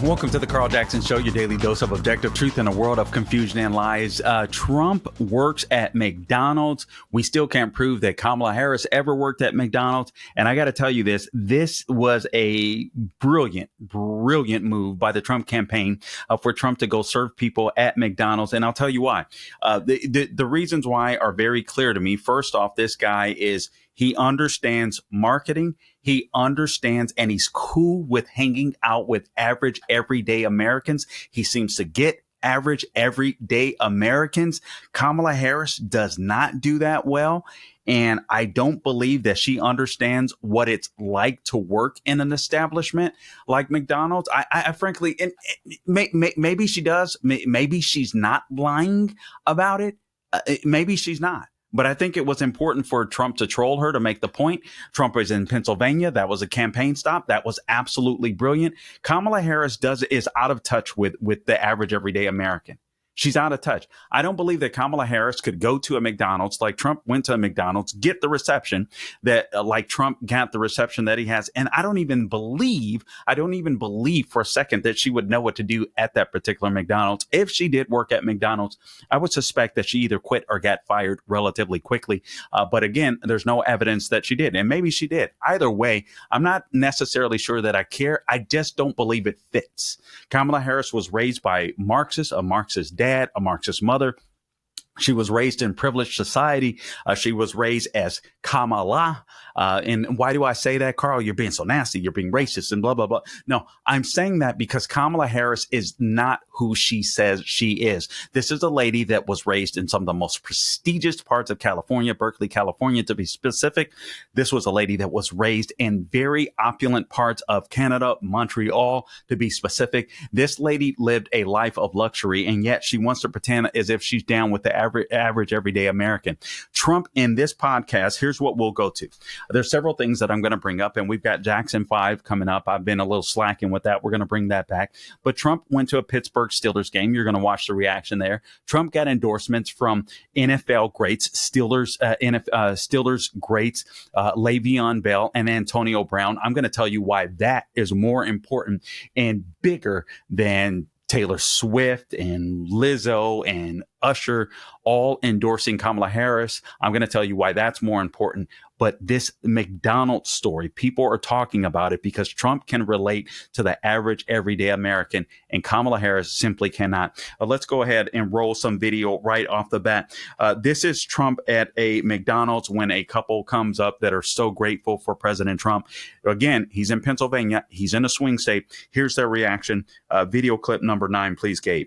Welcome to the Carl Jackson Show, your daily dose of objective truth in a world of confusion and lies. Trump works at McDonald's. We still can't prove that Kamala Harris ever worked at McDonald's. And I got to tell you this was a brilliant move by the Trump campaign for Trump to go serve people at McDonald's. And I'll tell you why. The reasons why are very clear to me. First off, this guy he understands marketing. He understands and he's cool with hanging out with average, everyday Americans. He seems to get average, everyday Americans. Kamala Harris does not do that well. And I don't believe that she understands what it's like to work in an establishment like McDonald's. I frankly, and maybe she does. Maybe she's not lying about it. Maybe she's not. But I think it was important for Trump to troll her to make the point. Trump was in Pennsylvania. That was a campaign stop. That was absolutely brilliant. Kamala Harris is out of touch with the average everyday American. She's out of touch. I don't believe that Kamala Harris could go to a McDonald's like Trump went to a McDonald's, get the reception that like Trump got the reception that he has. And I don't even believe for a second that she would know what to do at that particular McDonald's. If she did work at McDonald's, I would suspect that she either quit or got fired relatively quickly. But again, there's no evidence that she did. And maybe she did. Either way, I'm not necessarily sure that I care. I just don't believe it fits. Kamala Harris was raised by Marxists, a Marxist dad, a Marxist mother. She was raised in privileged society. She was raised as Kamala. And why do I say that, Carl? You're being so nasty. You're being racist and blah, blah, blah. No, I'm saying that because Kamala Harris is not who she says she is. This is a lady that was raised in some of the most prestigious parts of California, Berkeley, California, to be specific. This was a lady that was raised in very opulent parts of Canada, Montreal, to be specific. This lady lived a life of luxury, and yet she wants to pretend as if she's down with the average everyday American. Trump in this podcast, here's what we'll go to. There's several things that I'm going to bring up, and we've got Jackson 5 coming up. I've been a little slacking with that. We're going to bring that back. But Trump went to a Pittsburgh Steelers game. You're going to watch the reaction there. Trump got endorsements from NFL greats, Steelers greats, Le'Veon Bell and Antonio Brown. I'm going to tell you why that is more important and bigger than Taylor Swift and Lizzo and Usher all endorsing Kamala Harris. I'm going to tell you why that's more important. But this McDonald's story, people are talking about it because Trump can relate to the average everyday American and Kamala Harris simply cannot. Let's go ahead and roll some video right off the bat. This is Trump at a McDonald's when a couple comes up that are so grateful for President Trump. Again, he's in Pennsylvania. He's in a swing state. Here's their reaction. Video clip number 9, please, Gabe.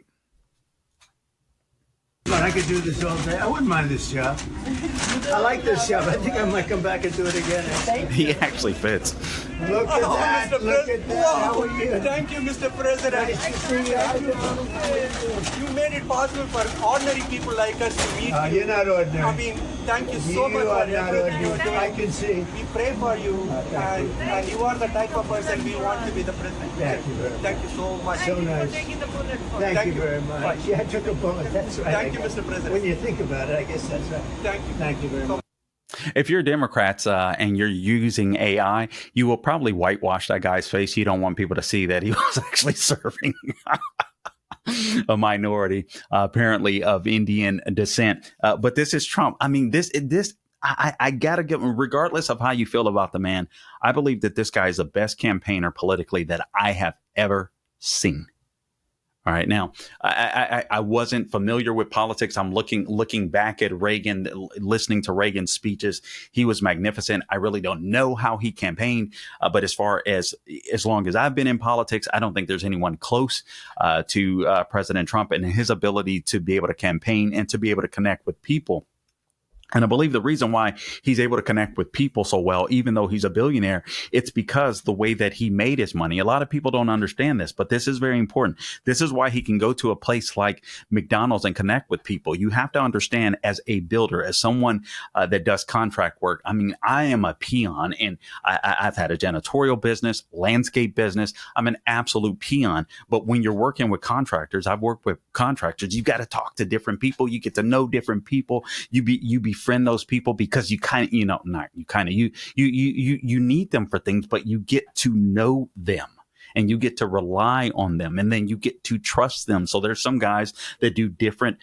But I could do this all day. I wouldn't mind this job. I like this job. I think I might come back and do it again. He actually fits. Look at that. Mr. Look at that. How are you? Thank you, Mr. President. Nice to see you. You made it possible for ordinary people like us to meet you. You're not ordinary. I mean, thank you so much You for are not everything you ordinary. do. I can see. We pray for you, and you are the type of person we want to be the president. Thank you very much. Thank you so much. So nice. Thank you very much. Yeah, I took a bullet. That's right. Thank you, Mr. President. When you think about it, I guess that's right. Thank you. Thank you very much. If you're Democrats and you're using AI, you will probably whitewash that guy's face. You don't want people to see that he was actually serving a minority, apparently of Indian descent. But this is Trump. I mean, I got to give, regardless of how you feel about the man, I believe that this guy is the best campaigner politically that I have ever seen. All right. Now, I wasn't familiar with politics. I'm looking back at Reagan, listening to Reagan's speeches. He was magnificent. I really don't know how he campaigned. But as long as I've been in politics, I don't think there's anyone close to President Trump and his ability to be able to campaign and to be able to connect with people. And I believe the reason why he's able to connect with people so well, even though he's a billionaire, it's because the way that he made his money. A lot of people don't understand this, but this is very important. This is why he can go to a place like McDonald's and connect with people. You have to understand, as a builder, as someone that does contract work. I mean, I am a peon, and I've had a janitorial business, landscape business. I'm an absolute peon. But when you're working with contractors, I've worked with contractors. You've got to talk to different people. You get to know different people. You befriend those people because you kind of, you need them for things, but you get to know them. and you get to rely on them, and then you get to trust them. So there's some guys that do different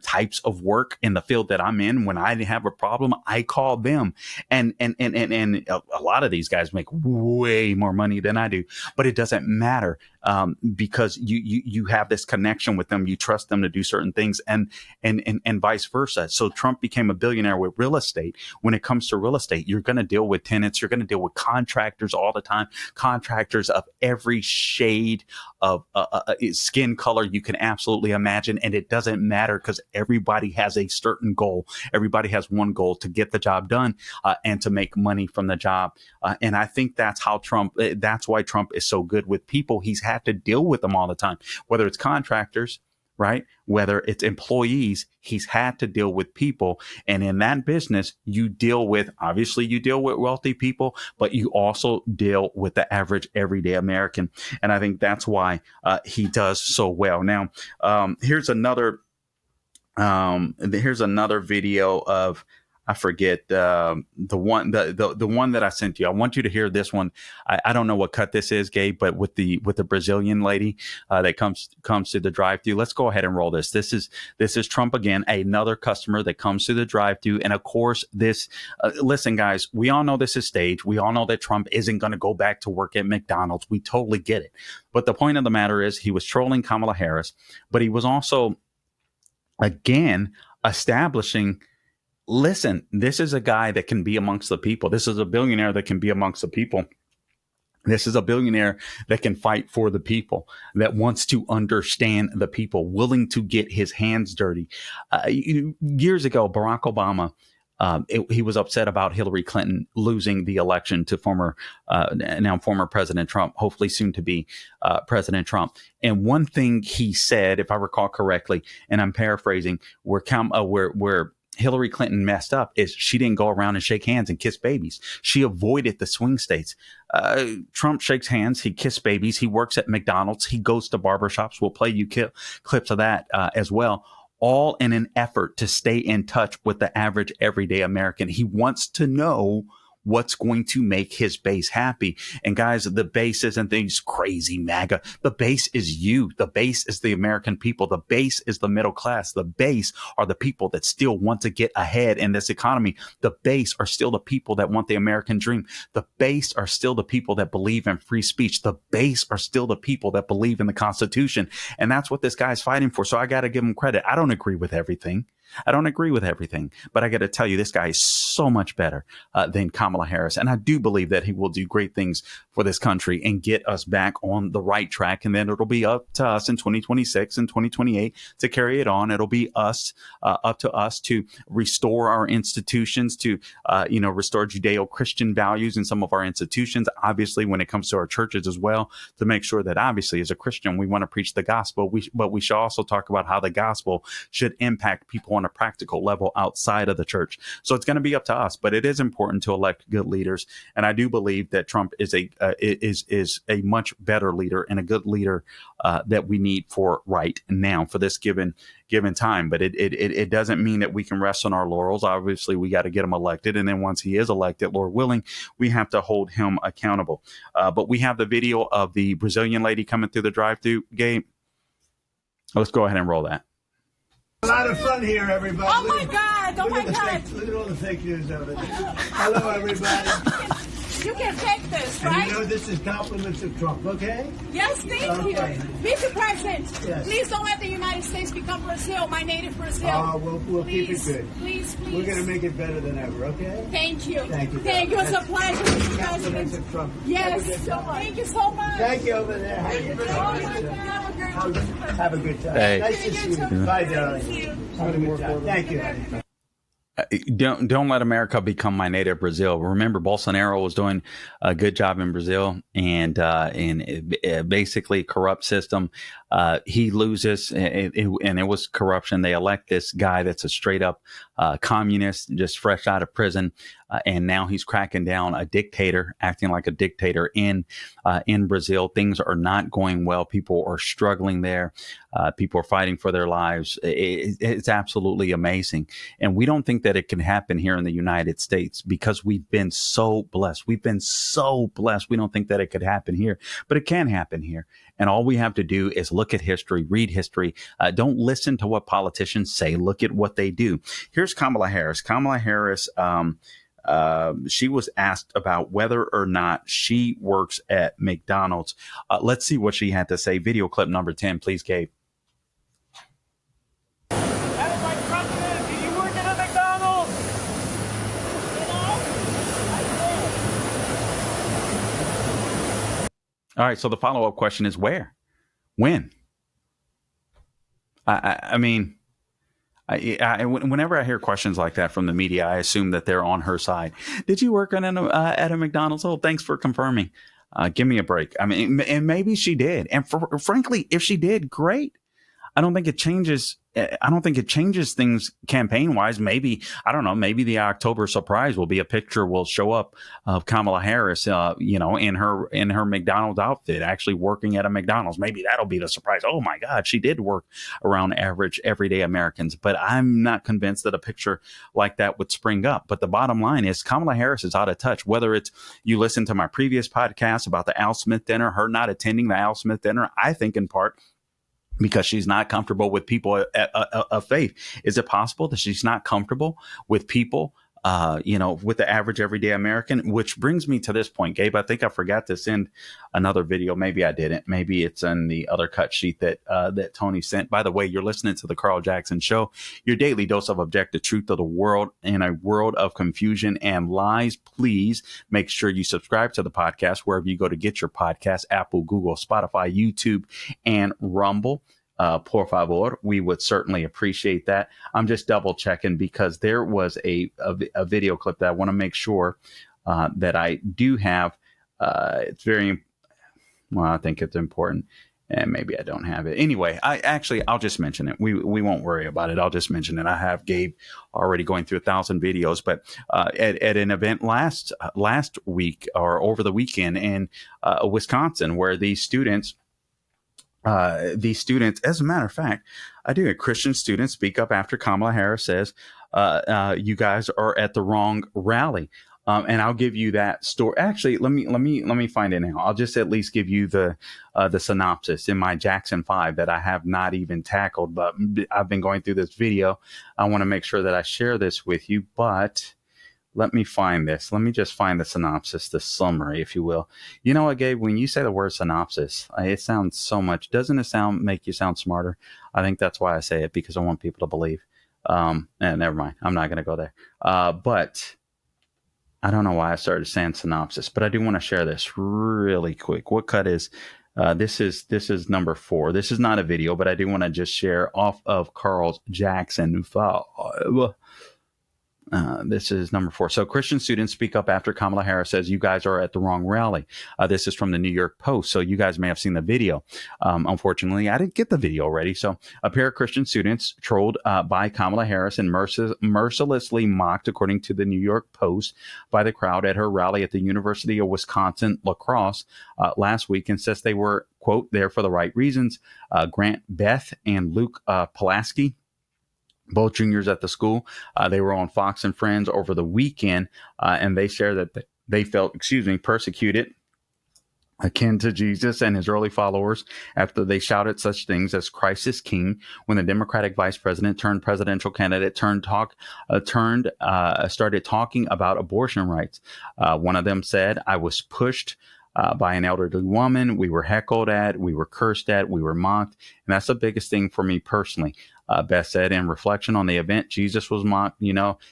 types of work in the field that I'm in. When I have a problem, I call them, and a lot of these guys make way more money than I do, but it doesn't matter, because you have this connection with them. You trust them to do certain things, and vice versa. So Trump became a billionaire with real estate. When it comes to real estate, you're going to deal with tenants. You're going to deal with contractors all the time, contractors of every shade of skin color you can absolutely imagine. And it doesn't matter, because everybody has a certain goal. Everybody has one goal: to get the job done, and to make money from the job. And I think that's why Trump is so good with people. He's had to deal with them all the time, whether it's contractors, right? Whether it's employees, he's had to deal with people. And in that business, you deal with wealthy people, but you also deal with the average everyday American. And I think that's why he does so well. Now, here's another video of, I forget, the one that I sent you. I want you to hear this one. I don't know what cut this is, Gabe, but with the Brazilian lady that comes to the drive-thru. Let's go ahead and roll this. This is Trump again, another customer that comes to the drive-thru, and of course this. Listen, guys, we all know this is staged. We all know that Trump isn't going to go back to work at McDonald's. We totally get it. But the point of the matter is, he was trolling Kamala Harris, but he was also, again, establishing. Listen, this is a guy that can be amongst the people. This is a billionaire that can be amongst the people. This is a billionaire that can fight for the people, that wants to understand the people, willing to get his hands dirty. Years ago, Barack Obama, he was upset about Hillary Clinton losing the election to former President Trump, hopefully soon to be President Trump. And one thing he said, if I recall correctly, and I'm paraphrasing, where Hillary Clinton messed up is she didn't go around and shake hands and kiss babies. She avoided the swing states. Trump shakes hands. He kissed babies. He works at McDonald's. He goes to barbershops. We'll play you clips of that as well, all in an effort to stay in touch with the average everyday American. He wants to know what's going to make his base happy. And guys, the base isn't these crazy MAGA. The base is you. The base is the American people. The base is the middle class. The base are the people that still want to get ahead in this economy. The base are still the people that want the American dream. The base are still the people that believe in free speech. The base are still the people that believe in the Constitution. And that's what this guy's fighting for. So I got to give him credit. I don't agree with everything. But I got to tell you, this guy is so much better than Kamala Harris. And I do believe that he will do great things for this country and get us back on the right track. And then it'll be up to us in 2026 and 2028 to carry it on. It'll be up to us to restore our institutions, to, restore Judeo-Christian values in some of our institutions. Obviously, when it comes to our churches as well, to make sure that obviously as a Christian, we want to preach the gospel. But we should also talk about how the gospel should impact people on a practical level outside of the church. So it's going to be up to us, but it is important to elect good leaders. And I do believe that Trump is a much better leader and a good leader that we need for right now for this given time. But it doesn't mean that we can rest on our laurels. Obviously, we got to get him elected. And then once he is elected, Lord willing, we have to hold him accountable. But we have the video of the Brazilian lady coming through the drive-thru gate. Let's go ahead and roll that. A lot of fun here, everybody. Oh my God! Oh my God! Look at all the fake news over there. Hello, everybody. You can take this, And right? you know this is compliments of Trump, okay? Yes, thank you. Okay. Mr. President, Yes. please don't let the United States become Brazil, my native Brazil. We'll keep it Please, good. please. We're going to make it better than ever, okay? Thank you. Thank you. Thank you. It's a pleasure, Mr. Compliments President. of Trump. Yes. Have a good time. Thank you so much. Thank you over there. Have a good Oh my time. God. Have a good time. Hey. Nice to see you. Bye, darling. Have a good time. Thank you. Don't let America become my native Brazil. Remember, Bolsonaro was doing a good job in Brazil, and basically corrupt system. He loses, and it was corruption. They elect this guy that's a straight up communist, just fresh out of prison, and now he's cracking down, a dictator, acting like a dictator in Brazil. Things are not going well. People are struggling there. People are fighting for their lives. It's absolutely amazing, and we don't think that it can happen here in the United States because we've been so blessed. We've been so blessed. We don't think that it could happen here, but it can happen here. And all we have to do is look at history, read history. Don't listen to what politicians say. Look at what they do. Here's Kamala Harris. Kamala Harris, she was asked about whether or not she works at McDonald's. Let's see what she had to say. Video clip number 10, please, Gabe. As my president, do you work at a McDonald's? All right, so the follow-up question is where? When? I mean, whenever I hear questions like that from the media, I assume that they're on her side. Did you work at a McDonald's? Oh, thanks for confirming. Give me a break. I mean, and maybe she did. And frankly, if she did, great. I don't think it changes things campaign wise. Maybe, I don't know, maybe the October surprise will be a picture will show up of Kamala Harris, in her McDonald's outfit, actually working at a McDonald's. Maybe that'll be the surprise. Oh my God, she did work around average everyday Americans. But I'm not convinced that a picture like that would spring up. But the bottom line is Kamala Harris is out of touch. Whether it's you listen to my previous podcast about the Al Smith dinner, her not attending the Al Smith dinner, I think in part because she's not comfortable with people of faith. Is it possible that she's not comfortable with people, with the average everyday American? Which brings me to this point, Gabe. I think I forgot to send another video. Maybe I didn't. Maybe it's in the other cut sheet that Tony sent. By the way, you're listening to the Carl Jackson Show, your daily dose of objective truth of the world in a world of confusion and lies. Please make sure you subscribe to the podcast wherever you go to get your podcast: Apple, Google, Spotify, YouTube, and Rumble. Por favor, we would certainly appreciate that. I'm just double checking because there was a video clip that I want to make sure that I do have. It's I think it's important, and maybe I don't have it. Anyway, I'll just mention it. We won't worry about it. I'll just mention it. I have Gabe already going through 1,000 videos, but at an event last week or over the weekend in Wisconsin, where these students, as a matter of fact, I do. A Christian student speak up after Kamala Harris says, you guys are at the wrong rally. And I'll give you that story. Actually, let me find it now. I'll just at least give you the synopsis in my Jackson 5 that I have not even tackled, but I've been going through this video. I want to make sure that I share this with you, but let me find this. Let me just find the synopsis, the summary, if you will. You know what, Gabe? When you say the word synopsis, it sounds so much. Doesn't it make you sound smarter? I think that's why I say it, because I want people to believe. Never mind. I'm not going to go there. But I don't know why I started saying synopsis, but I do want to share this really quick. What cut is? This is number 4. This is not a video, but I do want to just share off of Carl Jackson 5. This is number 4. So Christian students speak up after Kamala Harris says you guys are at the wrong rally. This is from the New York Post. So you guys may have seen the video. Unfortunately, I didn't get the video ready. So a pair of Christian students trolled by Kamala Harris and mercilessly mocked, according to the New York Post, by the crowd at her rally at the University of Wisconsin La Crosse last week, and says they were, quote, there for the right reasons. Grant Beth and Luke Pulaski, both juniors at the school, they were on Fox and Friends over the weekend, and they shared that they felt, persecuted, akin to Jesus and his early followers, after they shouted such things as "Christ is King" when the Democratic vice president turned presidential candidate started talking about abortion rights. One of them said, "I was pushed by an elderly woman. We were heckled at, we were cursed at, we were mocked, And that's the biggest thing for me personally. Beth said, in reflection on the event, Jesus was mocked,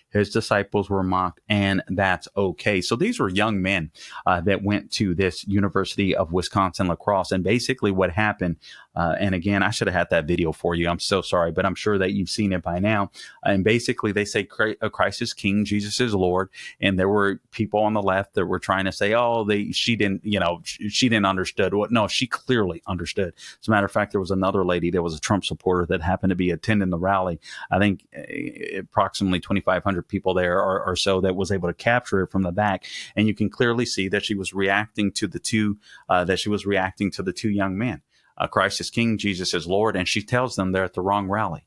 his disciples were mocked, and that's okay. So these were young men that went to this University of Wisconsin La Crosse. And basically what happened, and again, I should have had that video for you. I'm so sorry, but I'm sure that you've seen it by now. And basically they say Christ is king, Jesus is Lord. And there were people on the left that were trying to say, she didn't understood. No, she clearly understood. As a matter of fact, there was another lady that was a Trump supporter that happened to be attending the rally. I think approximately 2,500 people there or so that was able to capture it from the back. And you can clearly see that she was reacting to the two young men. Christ is king, Jesus is Lord. And she tells them they're at the wrong rally.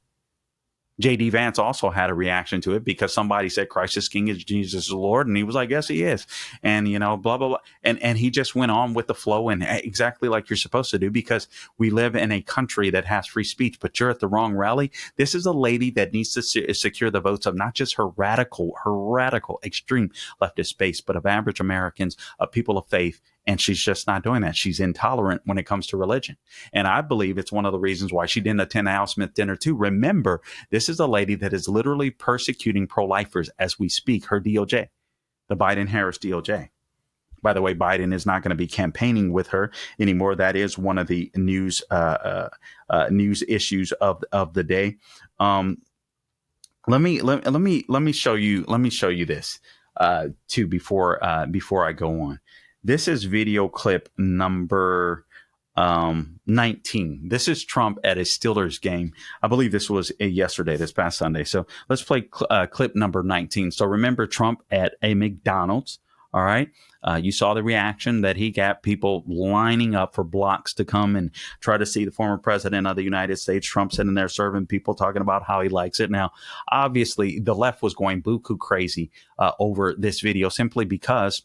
J.D. Vance also had a reaction to it because somebody said Christ is king, is Jesus is Lord. And he was like, yes, he is. And, blah, blah, blah. And he just went on with the flow and exactly like you're supposed to do, because we live in a country that has free speech, but you're at the wrong rally. This is a lady that needs to secure the votes of not just her radical, extreme leftist base, but of average Americans, of people of faith. And she's just not doing that. She's intolerant when it comes to religion. And I believe it's one of the reasons why she didn't attend the Al Smith dinner too. Remember, this is a lady that is literally persecuting pro-lifers as we speak, her DOJ, the Biden-Harris DOJ. By the way, Biden is not going to be campaigning with her anymore. That is one of the news issues of the day. Let me show you this too before I go on. This is video clip number 19. This is Trump at a Steelers game. I believe this was yesterday, this past Sunday. So let's play clip number 19. So remember Trump at a McDonald's. All right. You saw the reaction that he got, people lining up for blocks to come and try to see the former president of the United States. Trump sitting there serving people, talking about how he likes it. Now, obviously, the left was going buku crazy over this video simply because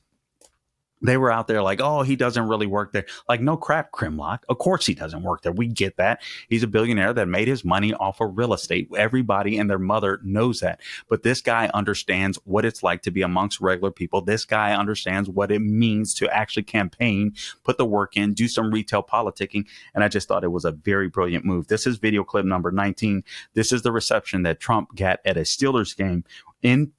they were out there like, oh, he doesn't really work there. Like, no crap, Krimlock. Of course he doesn't work there. We get that. He's a billionaire that made his money off of real estate. Everybody and their mother knows that. But this guy understands what it's like to be amongst regular people. This guy understands what it means to actually campaign, put the work in, do some retail politicking. And I just thought it was a very brilliant move. This is video clip number 19. This is the reception that Trump got at a Steelers game in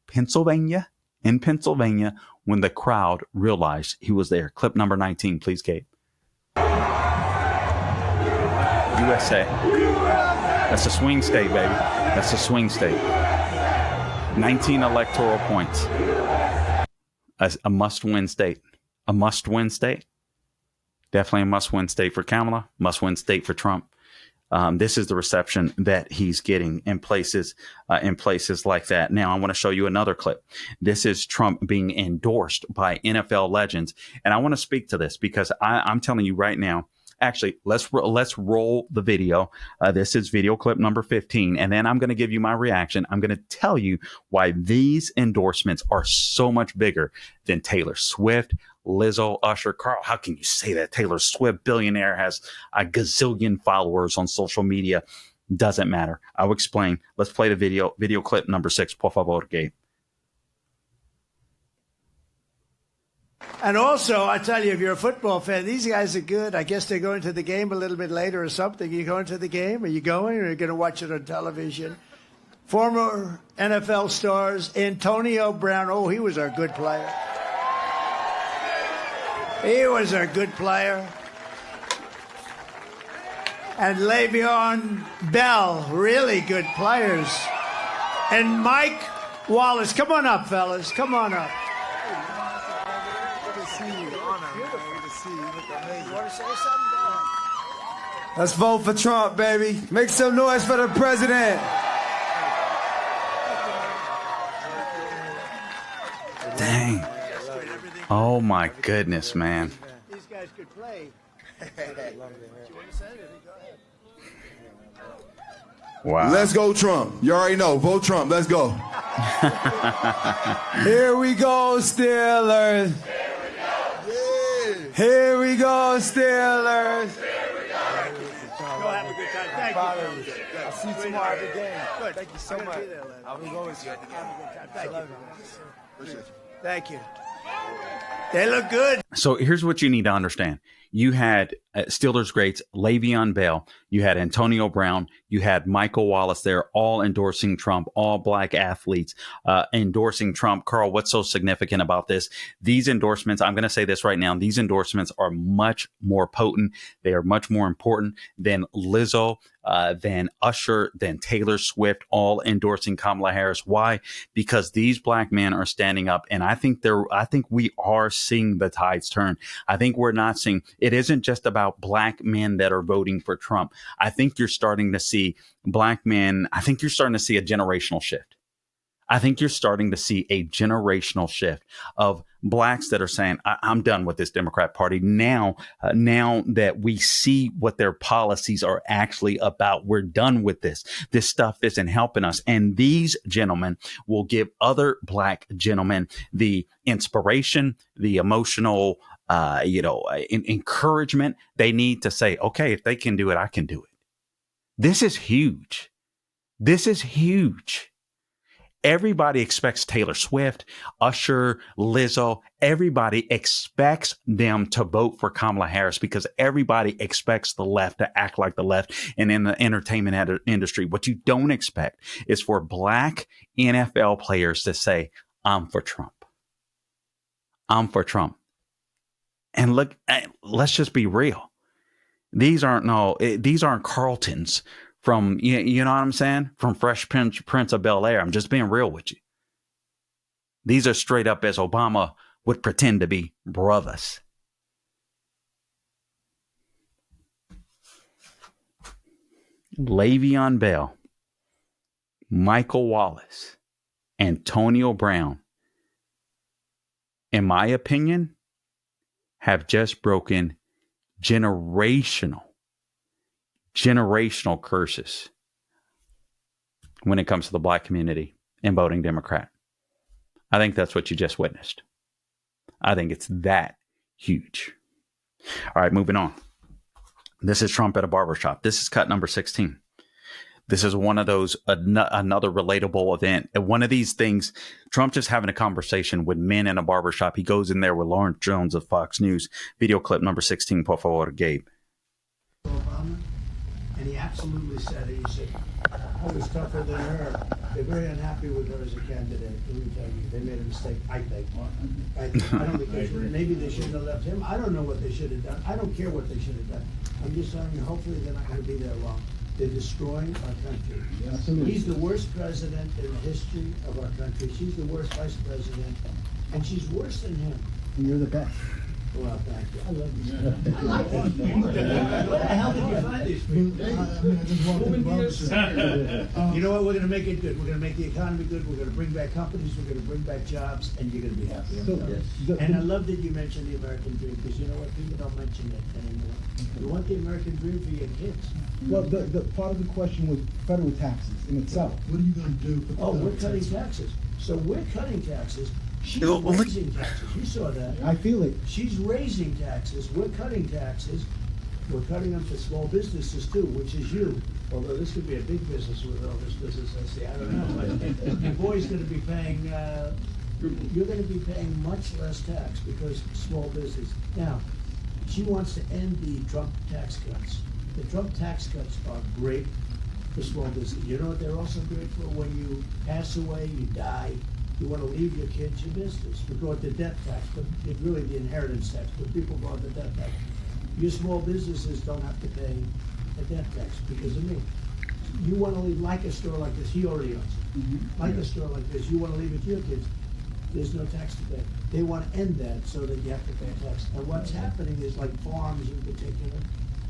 Pennsylvania. In Pennsylvania, when the crowd realized he was there. Clip number 19, please, Kate. USA. That's a swing state, baby. That's a swing state. 19 electoral points. A must-win state. A must-win state. Definitely a must-win state for Kamala. Must-win state for Trump. This is the reception that he's getting in places like that. Now, I want to show you another clip. This is Trump being endorsed by NFL legends. And I want to speak to this because I'm telling you right now, actually, let's roll the video. This is video clip number 15. And then I'm going to give you my reaction. I'm going to tell you why these endorsements are so much bigger than Taylor Swift, Lizzo, Usher. Carl, how can you say that? Taylor Swift, billionaire, has a gazillion followers on social media. Doesn't matter. I'll explain. Let's play the video clip number 6. Por favor, Gabe. And also, I tell you, if you're a football fan, these guys are good. I guess they're going to the game a little bit later or something. Are you going to the game? Are you going, or are you going to watch it on television? Former NFL stars, Antonio Brown. Oh, he was a good player. He was a good player. And Le'Veon Bell, really good players. And Mike Wallace. Come on up, fellas. Come on up. Let's vote for Trump, baby. Make some noise for the president. Dang. Oh, my goodness, man. These guys could play. Wow. Let's go, Trump. You already know. Vote Trump. Let's go. Here we go, Steelers. Here we go, Steelers. Go have a good time. Thank you. I'll see you tomorrow at the game. Good. Thank you so much. I will go with you. Have a good time. Thank you. Thank you. They look good. So here's what you need to understand. you had Steelers greats Le'Veon Bell, you had Antonio Brown, you had Michael Wallace there, all endorsing Trump, all black athletes endorsing Trump. Carl, what's so significant about this? These endorsements, I'm going to say this right now, these endorsements are much more potent. They are much more important than Lizzo, than Usher, than Taylor Swift, all endorsing Kamala Harris. Why? Because these black men are standing up, and I think we are seeing the tides turn. I think we're not seeing, it isn't just about black men that are voting for Trump. I think you're starting to see black men. I think you're starting to see a generational shift. I think you're starting to see a generational shift of blacks that are saying, I'm done with this Democrat Party. Now that we see what their policies are actually about, we're done with this. This stuff isn't helping us. And these gentlemen will give other black gentlemen the inspiration, the emotional, encouragement they need to say, okay, if they can do it, I can do it. This is huge. This is huge. Everybody expects Taylor Swift, Usher, Lizzo. Everybody expects them to vote for Kamala Harris because everybody expects the left to act like the left. And in the entertainment industry, what you don't expect is for black NFL players to say, I'm for Trump. I'm for Trump. And look, let's just be real. These aren't Carltons from, you know what I'm saying? From Fresh Prince of Bel-Air. I'm just being real with you. These are straight up as Obama would pretend to be brothers. Le'Veon Bell, Michael Wallace, Antonio Brown, in my opinion, have just broken generational curses when it comes to the black community and voting Democrat. I think that's what you just witnessed. I think it's that huge. All right, moving on. This is Trump at a barbershop. This is cut number 16. This is one of those, another relatable event. And one of these things, Trump just having a conversation with men in a barbershop. He goes in there with Lawrence Jones of Fox News. Video clip number 16, por favor, Gabe. Obama, and he absolutely said it. He said, I was tougher than her. They're very unhappy with her as a candidate. Let me tell you, they made a mistake, I think. I don't think they should. Maybe they shouldn't have left him. I don't know what they should have done. I don't care what they should have done. I'm just telling you, hopefully they're not going to be there long. They're destroying our country. Absolutely. He's the worst president in the history of our country. She's the worst vice president, and she's worse than him. And you're the best. Well, thank you. I love you. Where the hell did you find these people? You know what? We're going to make it good. We're going to make the economy good. We're going to bring back companies. We're going to bring back jobs, and you're going to be happy. And I love that you mentioned the American dream, because you know what? People don't mention it anymore. You want the American dream for your kids. Well, the part of the question was federal taxes in itself. What are you going to do? We're cutting taxes. So we're cutting taxes. She's raising taxes. You saw that. I feel it. She's raising taxes. We're cutting taxes. We're cutting them for small businesses too, which is you. Although this could be a big business with all this business I see. I don't know. But your boy's going to be paying. You're going to be paying much less tax because small business. Now, she wants to end the Trump tax cuts. The Trump tax cuts are great for small business. You know what they're also great for? When you pass away, you die. You want to leave your kids your business. We call it the death tax, but it's really the inheritance tax, but people call it the death tax. Your small businesses don't have to pay a death tax because of me. You want to leave, like a store like this, he already owns it. Mm-hmm. Like a store like this, you want to leave it to your kids. There's no tax to pay. They want to end that so that you have to pay a tax. And what's happening is, like farms in particular,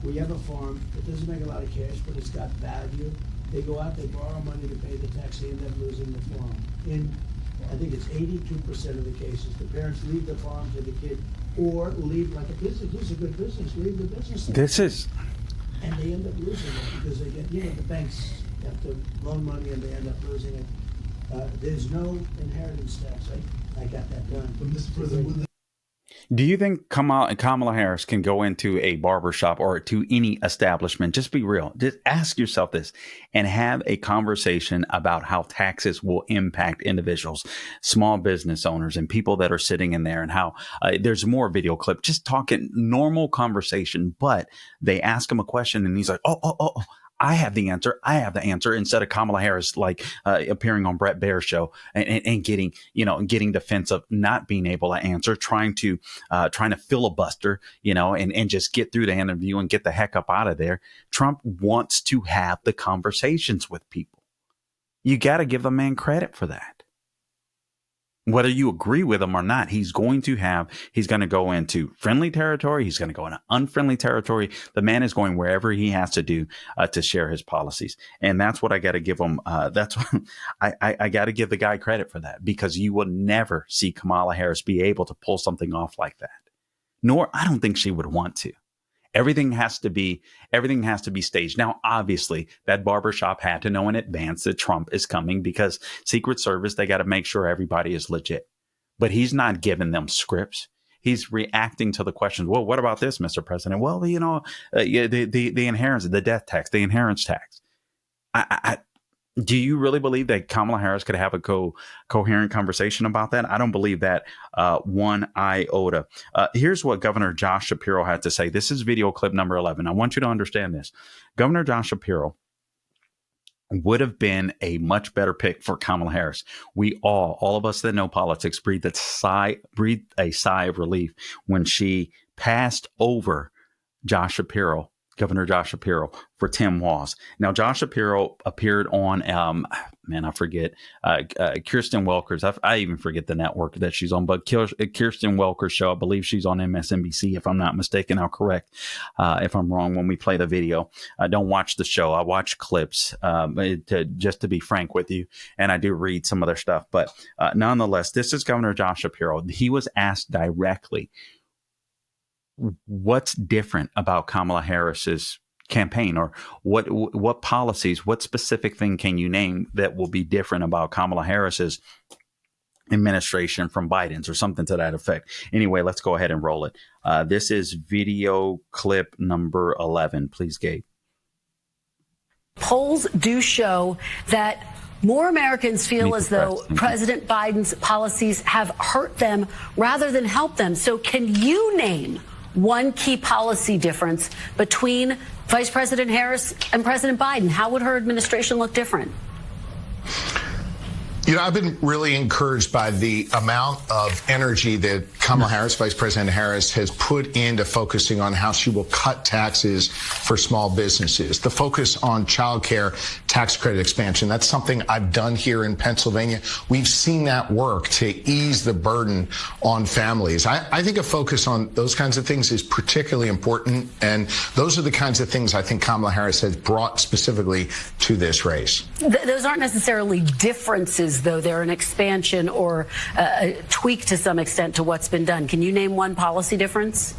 where you have a farm, it doesn't make a lot of cash, but it's got value. They go out, they borrow money to pay the tax, they end up losing the farm. I think it's 82% of the cases. The parents leave the farm to the kid, or leave like a business. This is a good business. Leave the business. And they end up losing it because they get, the banks have to loan money and they end up losing it. There's no inheritance tax. I got that done. Do you think Kamala Harris can go into a barber shop or to any establishment? Just be real. Just ask yourself this and have a conversation about how taxes will impact individuals, small business owners, and people that are sitting in there, and how there's more video clip. Just talking normal conversation, but they ask him a question and he's like, oh. I have the answer, instead of Kamala Harris appearing on Brett Baer's show and getting defensive, not being able to answer, trying to filibuster, and just get through the interview and get the heck up out of there. Trump wants to have the conversations with people. You got to give the man credit for that. Whether you agree with him or not, he's going to go into friendly territory. He's going to go into unfriendly territory. The man is going wherever he has to do to share his policies. And that's what I got to give him. That's what I got to give the guy credit for that, because you will never see Kamala Harris be able to pull something off like that. Nor I don't think she would want to. Everything has to be staged. Now, obviously, that barbershop had to know in advance that Trump is coming, because Secret Service, they got to make sure everybody is legit. But he's not giving them scripts. He's reacting to the questions. Well, what about this, Mr. President? Well, the inheritance, the death tax, the inheritance tax. Do you really believe that Kamala Harris could have a coherent conversation about that? I don't believe that one iota. Here's what Governor Josh Shapiro had to say. This is video clip number 11. I want you to understand this. Governor Josh Shapiro would have been a much better pick for Kamala Harris. We all of us that know politics, breathed a sigh of relief when she passed over Governor Josh Shapiro for Tim Walz. Now, Josh Shapiro appeared on, I forget, Kirsten Welker's. I even forget the network that she's on, but Kirsten Welker's show, I believe she's on MSNBC, if I'm not mistaken. I'll correct if I'm wrong when we play the video. I don't watch the show. I watch clips, just to be frank with you, and I do read some of their stuff. But nonetheless, this is Governor Josh Shapiro. He was asked directly, what's different about Kamala Harris's campaign, or what policies, what specific thing can you name that will be different about Kamala Harris's administration from Biden's, or something to that effect? Anyway, let's go ahead and roll it. This is video clip number 11. Please, Gabe. Polls do show that more Americans feel as though President Biden's policies have hurt them rather than helped them. So can you name one key policy difference between Vice President Harris and President Biden? How would her administration look different? I've been really encouraged by the amount of energy that Kamala Harris, Vice President Harris, has put into focusing on how she will cut taxes for small businesses. The focus on child care tax credit expansion, that's something I've done here in Pennsylvania. We've seen that work to ease the burden on families. I think a focus on those kinds of things is particularly important, and those are the kinds of things I think Kamala Harris has brought specifically to this race. Those aren't necessarily differences, though. They're an expansion or a tweak to some extent to what's been done. Can you name one policy difference?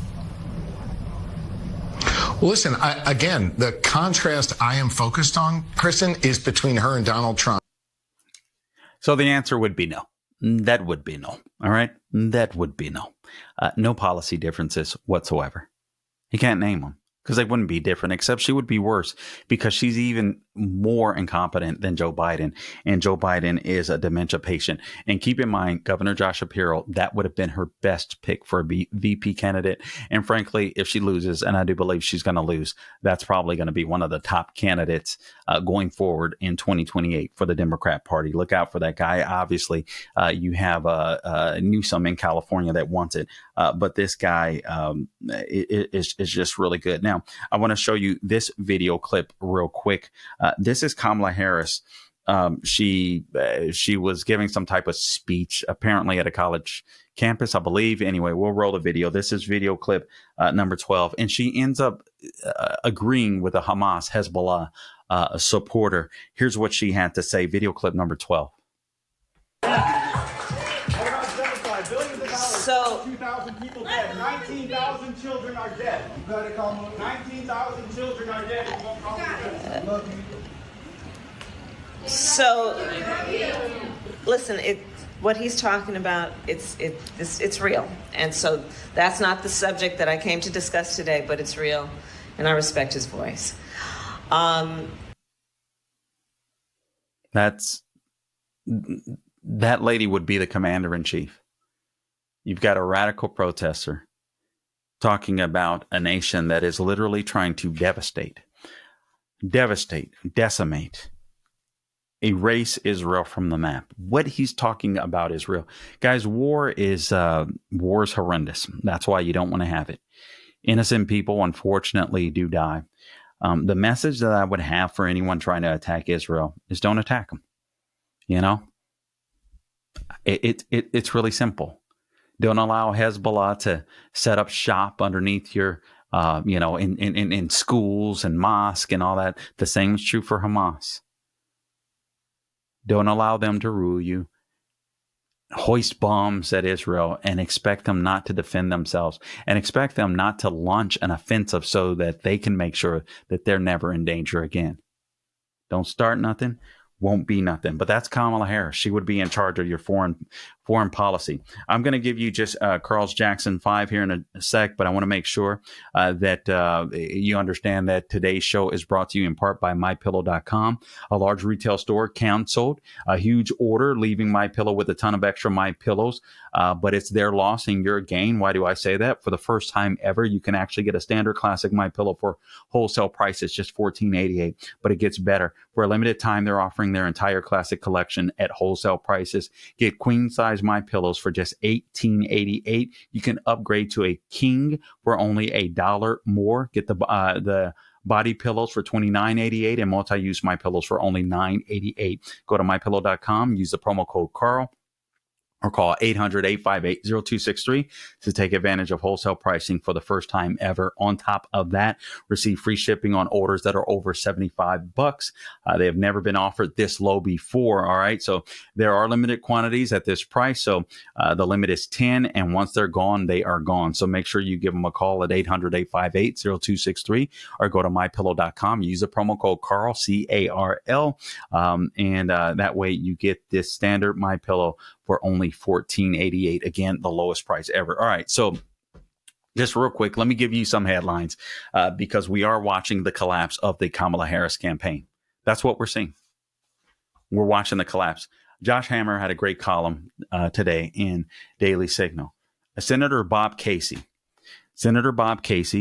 Well, listen, again, the contrast I am focused on, Kristen, is between her and Donald Trump. So the answer would be no. That would be no. All right? That would be no. No policy differences whatsoever. You can't name them, because they wouldn't be different, except she would be worse, because she's even more incompetent than Joe Biden. And Joe Biden is a dementia patient. And keep in mind, Governor Josh Shapiro, that would have been her best pick for a VP candidate. And frankly, if she loses, and I do believe she's going to lose, that's probably going to be one of the top candidates going forward in 2028 for the Democrat Party. Look out for that guy. Obviously, you have Newsom in California that wants it. But this guy is just really good. Now, I want to show you this video clip real quick. This is Kamala Harris. She was giving some type of speech, apparently at a college campus, I believe. Anyway, we'll roll the video. This is video clip number 12. And she ends up agreeing with a Hamas, Hezbollah supporter. Here's what she had to say. Video clip number 12. So 2,000 people dead. 19,000 children are dead. 19,000 children are dead. You won't call me. So, listen, what he's talking about, it's real. And so that's not the subject that I came to discuss today, but it's real, and I respect his voice. That lady would be the commander in chief. You've got a radical protester talking about a nation that is literally trying to devastate, decimate, erase Israel from the map. What he's talking about is real. Guys, war is horrendous. That's why you don't want to have it. Innocent people, unfortunately, do die. The message that I would have for anyone trying to attack Israel is don't attack them. You know, it's really simple. Don't allow Hezbollah to set up shop underneath your, in schools and mosques and all that. The same is true for Hamas. Don't allow them to rule you. Hoist bombs at Israel and expect them not to defend themselves and expect them not to launch an offensive so that they can make sure that they're never in danger again. Don't start nothing. Won't be nothing. But that's Kamala Harris. She would be in charge of your foreign policy. I'm going to give you just Carl's Jackson 5 here in a sec, but I want to make sure that you understand that today's show is brought to you in part by MyPillow.com. A large retail store canceled a huge order, leaving MyPillow with a ton of extra MyPillows, but it's their loss and your gain. Why do I say that? For the first time ever, you can actually get a standard classic MyPillow for wholesale price. It's just $14.88, but it gets better. For a limited time, they're offering their entire classic collection at wholesale prices. Get queen size MyPillows for just $18.88. You can upgrade to a king for only $1 more. Get the body pillows for $29.88 and multi-use MyPillows for only $9.88. Go to MyPillow.com. Use the promo code Carl. Or call 800-858-0263 to take advantage of wholesale pricing for the first time ever. On top of that, receive free shipping on orders that are over $75. They have never been offered this low before. All right. So there are limited quantities at this price. So the limit is 10. And once they're gone, they are gone. So make sure you give them a call at 800-858-0263 or go to MyPillow.com. Use the promo code Carl, C-A-R-L. And that way you get this standard MyPillow for only $14.88. Again, the lowest price ever. All right. So just real quick, let me give you some headlines because we are watching the collapse of the Kamala Harris campaign. That's what we're seeing. We're watching the collapse. Josh Hammer had a great column today in Daily Signal. Senator Bob Casey,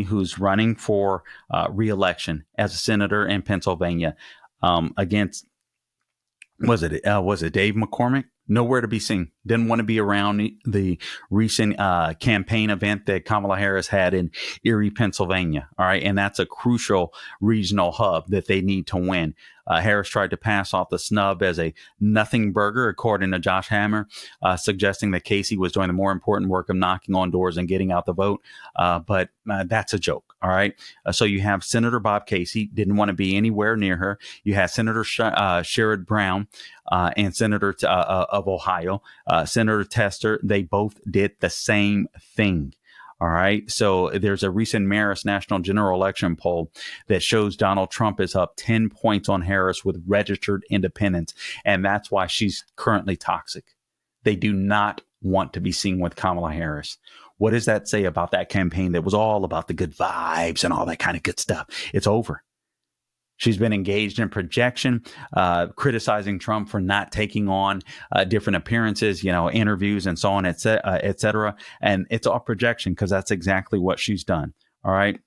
who's running for re-election as a senator in Pennsylvania against, was it Dave McCormick? Nowhere to be seen. Didn't want to be around the recent campaign event that Kamala Harris had in Erie, Pennsylvania. All right. And that's a crucial regional hub that they need to win. Harris tried to pass off the snub as a nothing burger, according to Josh Hammer, suggesting that Casey was doing the more important work of knocking on doors and getting out the vote. But that's a joke. All right. So you have Senator Bob Casey, didn't want to be anywhere near her. You had Senator Sherrod Brown and Senator of Ohio, Senator Tester. They both did the same thing. All right. So there's a recent Marist National General Election poll that shows Donald Trump is up 10 points on Harris with registered independents. And that's why she's currently toxic. They do not want to be seen with Kamala Harris. What does that say about that campaign that was all about the good vibes and all that kind of good stuff? It's over. She's been engaged in projection, criticizing Trump for not taking on different appearances, interviews and so on, et cetera. And it's all projection because that's exactly what she's done. All right.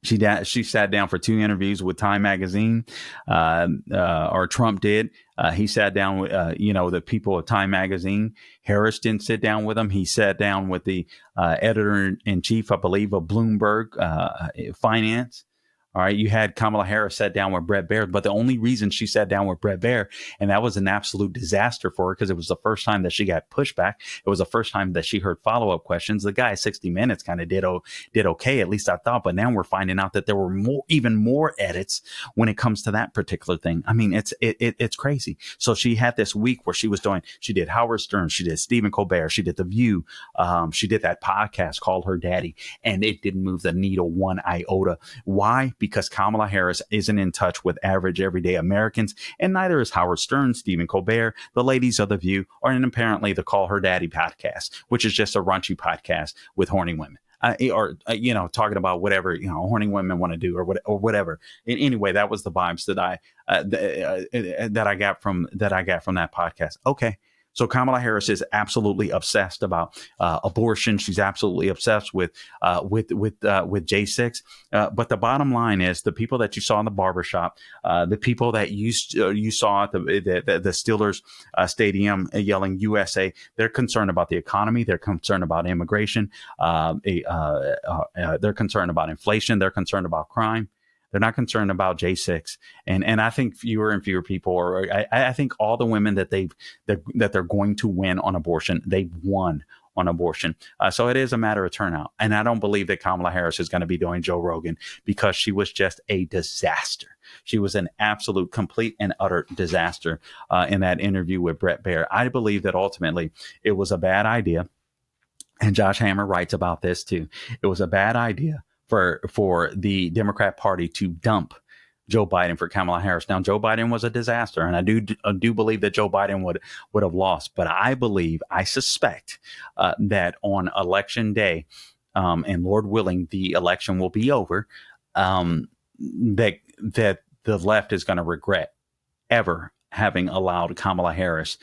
She sat down for 2 interviews with Time Magazine, or Trump did. He sat down with, the people of Time Magazine. Harris didn't sit down with him. He sat down with the editor-in-chief, I believe, of Bloomberg Finance. All right. You had Kamala Harris sat down with Bret Baier, but the only reason she sat down with Bret Baier, and that was an absolute disaster for her because it was the first time that she got pushback. It was the first time that she heard follow-up questions. The guy at 60 Minutes kind of did okay, at least I thought. But now we're finding out that there were even more edits when it comes to that particular thing. I mean, it's crazy. So she had this week where she did Howard Stern, she did Stephen Colbert, she did The View, she did that podcast called Her Daddy, and it didn't move the needle one iota. Why? because Kamala Harris isn't in touch with average everyday Americans, and neither is Howard Stern, Stephen Colbert, the ladies of The View, or apparently the Call Her Daddy podcast, which is just a raunchy podcast with horny women. Talking about whatever, horny women want to do or whatever. Anyway, that was the vibes that I got from that podcast. Okay. So Kamala Harris is absolutely obsessed about abortion. She's absolutely obsessed with J6. But the bottom line is the people that you saw in the barbershop, the people that you saw at the Steelers stadium yelling USA, they're concerned about the economy. They're concerned about immigration. They're concerned about inflation. They're concerned about crime. They're not concerned about J6, and I think fewer and fewer people, or I think all the women that they're going to win on abortion, they've won on abortion. So it is a matter of turnout, and I don't believe that Kamala Harris is going to be doing Joe Rogan because she was just a disaster. She was an absolute, complete, and utter disaster in that interview with Brett Baer. I believe that ultimately it was a bad idea, and Josh Hammer writes about this too. It was a bad idea for the Democrat Party to dump Joe Biden for Kamala Harris. Now, Joe Biden was a disaster, and I do believe that Joe Biden would have lost. But I suspect that on election day, and Lord willing, the election will be over, that the left is going to regret ever having allowed Kamala Harris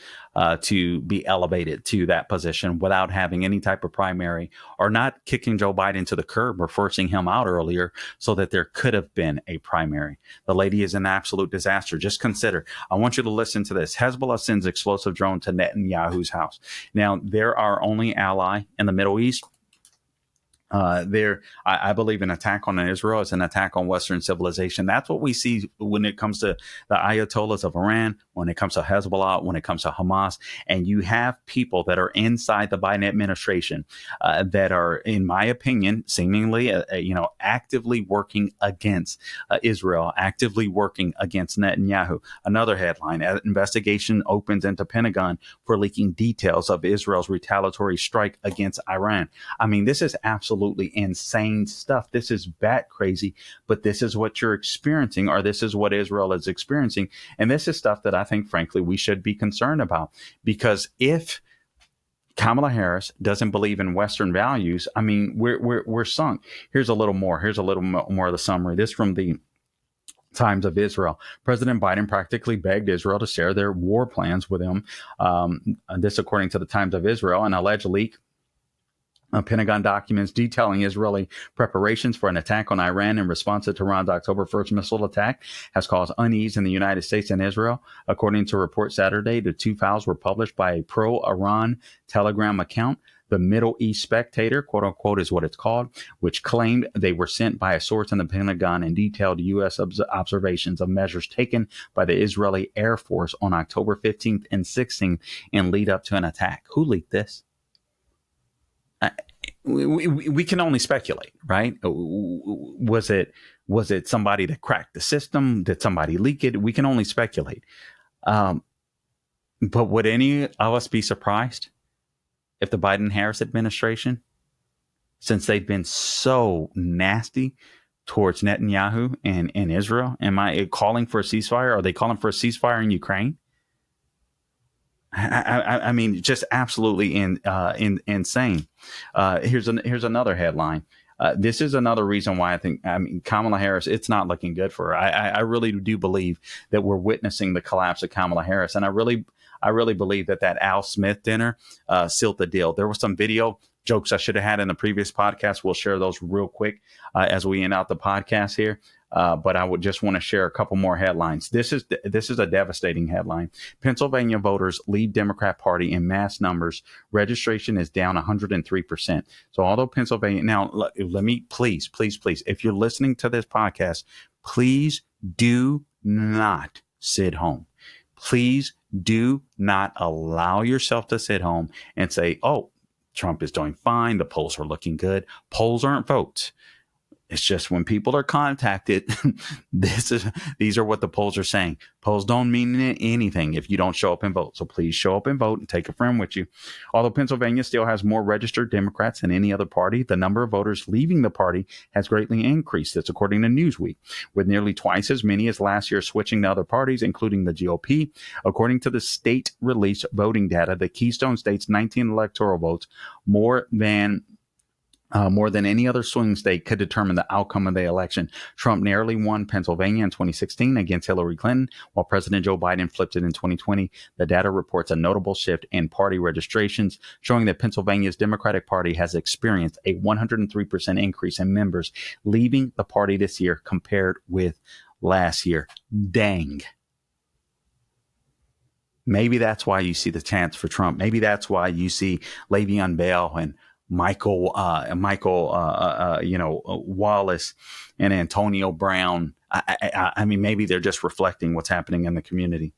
to be elevated to that position without having any type of primary, or not kicking Joe Biden to the curb or forcing him out earlier so that there could have been a primary. The lady is an absolute disaster. Just consider, I want you to listen to this. Hezbollah sends explosive drone to Netanyahu's house. Now, they're our only ally in the Middle East. I believe an attack on Israel is an attack on Western civilization. That's what we see when it comes to the Ayatollahs of Iran, when it comes to Hezbollah, when it comes to Hamas. And you have people that are inside the Biden administration that are, in my opinion, seemingly, actively working against Israel, actively working against Netanyahu. Another headline: investigation opens into Pentagon for leaking details of Israel's retaliatory strike against Iran. I mean, this is absolutely insane stuff. This is bat crazy, but this is what you're experiencing, or this is what Israel is experiencing. And this is stuff that I think, frankly, we should be concerned about, because if Kamala Harris doesn't believe in Western values, I mean, we're sunk. Here's a little more of the summary. This from the Times of Israel. President Biden practically begged Israel to share their war plans with him. This, according to the Times of Israel, an alleged leak Pentagon documents detailing Israeli preparations for an attack on Iran in response to Tehran's October 1st missile attack has caused unease in the United States and Israel. According to a report Saturday, the two files were published by a pro-Iran Telegram account. The Middle East Spectator, quote unquote, is what it's called, which claimed they were sent by a source in the Pentagon and detailed U.S. observations of measures taken by the Israeli Air Force on October 15th and 16th in lead up to an attack. Who leaked this? We can only speculate, right? Was it somebody that cracked the system? Did somebody leak it? We can only speculate. But would any of us be surprised if the Biden-Harris administration, since they've been so nasty towards Netanyahu and Israel, am I calling for a ceasefire? Are they calling for a ceasefire in Ukraine? I mean, just absolutely insane. Here's another headline. This is another reason why Kamala Harris, it's not looking good for her. I really do believe that we're witnessing the collapse of Kamala Harris. And I really believe that Al Smith dinner sealed the deal. There was some video jokes I should have had in the previous podcast. We'll share those real quick as we end out the podcast here. But I would just want to share a couple more headlines. This is a devastating headline. Pennsylvania voters leave Democrat Party in mass numbers. Registration is down 103%. So although Pennsylvania, now let me please, if you're listening to this podcast, please do not sit home. Please do not allow yourself to sit home and say, oh, Trump is doing fine. The polls are looking good. Polls aren't votes. It's just when people are contacted, these are what the polls are saying. Polls don't mean anything if you don't show up and vote. So please show up and vote and take a friend with you. Although Pennsylvania still has more registered Democrats than any other party, the number of voters leaving the party has greatly increased. That's according to Newsweek, with nearly twice as many as last year switching to other parties, including the GOP. According to the state-released voting data, the Keystone State's 19 electoral votes, more than any other swing state, could determine the outcome of the election. Trump narrowly won Pennsylvania in 2016 against Hillary Clinton, while President Joe Biden flipped it in 2020. The data reports a notable shift in party registrations, showing that Pennsylvania's Democratic Party has experienced a 103% increase in members leaving the party this year compared with last year. Dang. Maybe that's why you see the chance for Trump. Maybe that's why you see Le'Veon Bell and Michael, Wallace and Antonio Brown. I mean, maybe they're just reflecting what's happening in the community.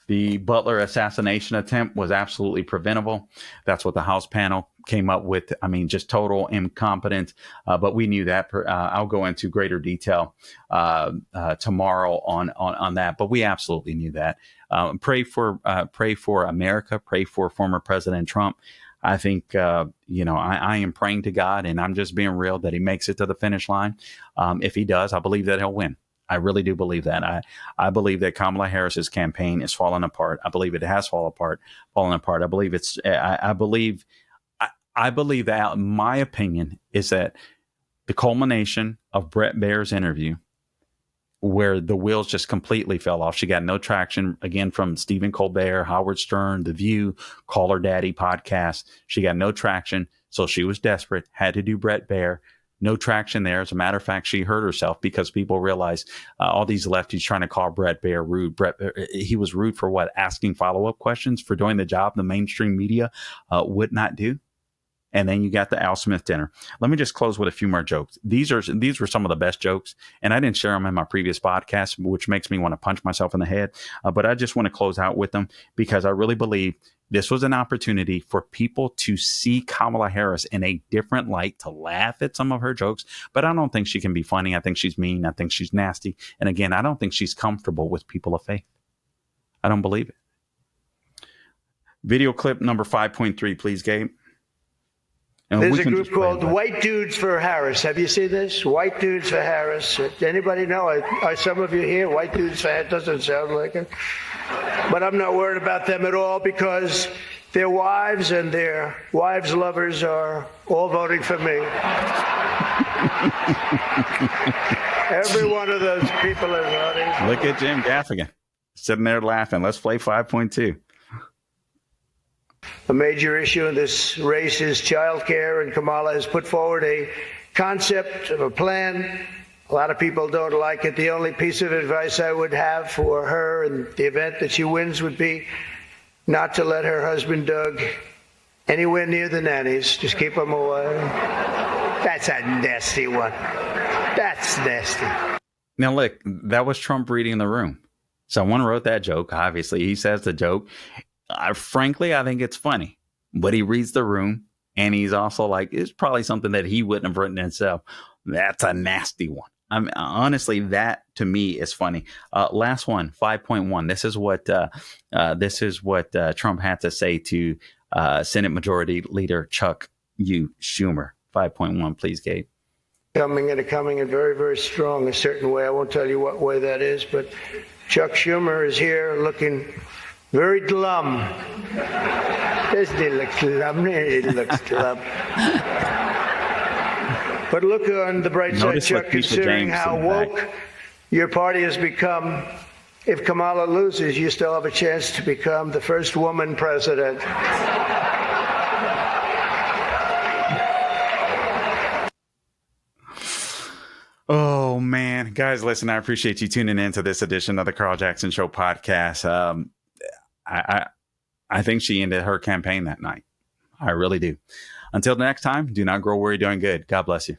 The Butler assassination attempt was absolutely preventable. That's what the House panel came up with. I mean, just total incompetence. But we knew that. I'll go into greater detail tomorrow on that. But we absolutely knew that. Pray for America. Pray for former President Trump. I think, I am praying to God, and I'm just being real, that he makes it to the finish line. If he does, I believe that he'll win. I really do believe that. I believe that Kamala Harris's campaign is falling apart. I believe it has fallen apart. I believe it's. I believe that. My opinion is that the culmination of Brett Baer's interview, where the wheels just completely fell off. She got no traction again from Stephen Colbert, Howard Stern, The View, Call Her Daddy podcast. She got no traction, so she was desperate. Had to do Brett Baer. No traction there. As a matter of fact, she hurt herself because people realized all these lefties trying to call Brett Baer rude. He was rude for what? Asking follow-up questions, for doing the job the mainstream media would not do. And then you got the Al Smith dinner. Let me just close with a few more jokes. These were some of the best jokes, and I didn't share them in my previous podcast, which makes me want to punch myself in the head. But I just want to close out with them because I really believe this was an opportunity for people to see Kamala Harris in a different light, to laugh at some of her jokes. But I don't think she can be funny. I think she's mean. I think she's nasty. And again, I don't think she's comfortable with people of faith. I don't believe it. Video clip number 5.3, please, Gabe. And there's a group called White Dudes for Harris. Have you seen this? White Dudes for Harris. Anybody know? Are some of you here? White Dudes for Harris doesn't sound like it. But I'm not worried about them at all because their wives and their wives' lovers are all voting for me. Every one of those people is voting. Look at Jim Gaffigan sitting there laughing. Let's play 5.2. A major issue in this race is child care, and Kamala has put forward a concept of a plan. A lot of people don't like it. The only piece of advice I would have for her in the event that she wins would be not to let her husband, Doug, anywhere near the nannies. Just keep them away. That's a nasty one. That's nasty. Now, look, that was Trump reading the room. Someone wrote that joke. Obviously, he says the joke. Frankly, I think it's funny, but he reads the room, and he's also like, it's probably something that he wouldn't have written himself. That's a nasty one. I mean, honestly, that to me is funny. Last one, 5.1. This is what Trump had to say to Senate Majority Leader Chuck U. Schumer. 5.1, please, Gabe. Coming and very, very strong a certain way. I won't tell you what way that is, but Chuck Schumer is here looking very glum. Doesn't he look glum? He looks glum. But look on the bright side, Chuck, considering how woke your party has become. If Kamala loses, you still have a chance to become the first woman president. Oh, man. Guys, listen, I appreciate you tuning in to this edition of the Carl Jackson Show podcast. I think she ended her campaign that night. I really do. Until the next time, do not grow weary doing good. God bless you.